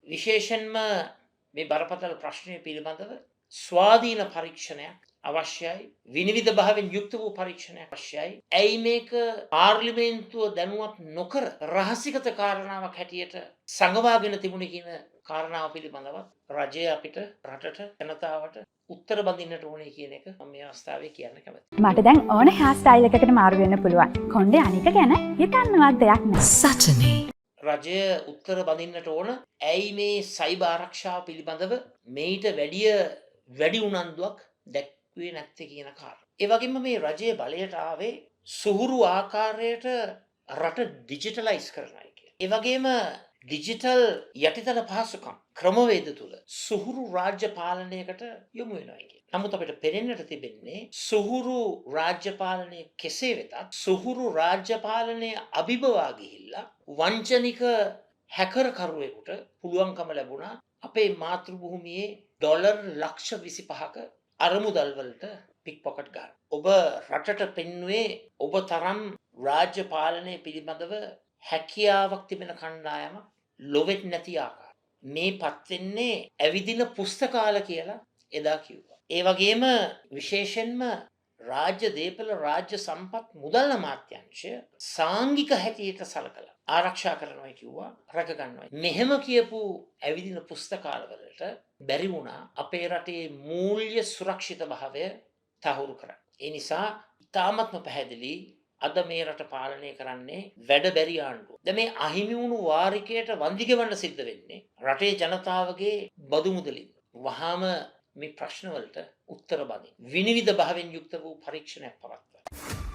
විශේෂයෙන්ම මේ බරපතල ප්‍රශ්නය පිළිබඳව ස්වාධීන පරීක්ෂණයක් අවශ්‍යයි. විනිවිද භාවයෙන් යුක්ත වූ පරීක්ෂණයක් අවශ්‍යයි. ඇයි මේක පාර්ලිමේන්තුව දැනුවත් නොකර රහසිගත කාරණාවක් හැටියට සංගවාගෙන තිබුණේ කියන කාරණාව පිළිබඳව රජය අපිට රටට ජනතාවට උත්තර බඳින්නට ඕනේ කියන එක මම මේ අවස්ථාවේ කියන්න කැමතියි. මට දැන් ඕන හේර් ස්ටයිල් එකකට මාරු වෙන්න පුළුවන්. කොණ්ඩේ අනික ගැන හිතන්නවත් දෙයක් නෑ. සටනේ රජය උත්තර බඳින්නට ඕන ඇයි මේ සයිබර් ආරක්ෂාව පිළිබඳව මේට වැඩි උනන්දුවක් දැක්වේ නැත්තේ කියන කාරණා. ඒ වගේම මේ රජයේ බලයට ආවේ සුහුරු ආකාරයට රට ඩිජිටලයිස් කරනයි කියන. ඒ වගේම ඩිජිටල් යටිතල පහසුකම් ක්‍රමවේද තුල සුහුරු රාජ්‍ය පාලනයකට යොමු වෙනවා කියන. නමුත් අපිට පෙනෙන්නට තිබෙන්නේ සුහුරු රාජ්‍ය පාලනය කෙසේ වෙතත් සුහුරු රාජ්‍ය පාලනය අභිබවා ගිහිල්ලා වංචනික හැකරකරුවෙකුට පුළුවන්කම ලැබුණා අපේ මාතෘ භූමියේ ඩොලර් ලක්ෂ 25ක අරමුදල් වලට පික් පොකට් ගන්න. ඔබ රටට පෙන්වුවේ ඔබ තරම් රාජ්‍ය පාලනය පිළිබඳව හැකියාවක් තිබෙන කණ්ඩායම ලොවෙත් නැති ආකාරය. මේ පත් වෙන්නේ ඇවිදින පුස්තකාල කියලා එදා කිව්වා. ඒ වගේම විශේෂයෙන්ම රාජ්‍ය දේපල රාජ්‍ය සම්පත් මුදල් අමාත්‍යාංශය සාංගික හැටියට සලකලා ආරක්ෂා කරනවා කිව්වා රැක ගන්නවා. මෙහෙම කියපු ඇවිදින පුස්තකාලවලට බැරි වුණා අපේ රටේ මූල්‍ය සුරක්ෂිත භාවය තහවුරු කරන්න. ඒ නිසා ඉතාමත්ම පැහැදිලි අද මේ රට පාලනය කරන්නේ වැඩ බැරි ආණ්ඩුව. දැන් මේ අහිමි වුණු වාරිකයට වන්දි ගෙවන්න සිද්ධ වෙන්නේ රටේ ජනතාවගේ බදු මුදලින්. වහාම මේ ප්‍රශ්නවලට උත්තර බඳින්න විනිවිද භාවයෙන් යුක්ත වූ පරීක්ෂණයක් පවත්වන්න.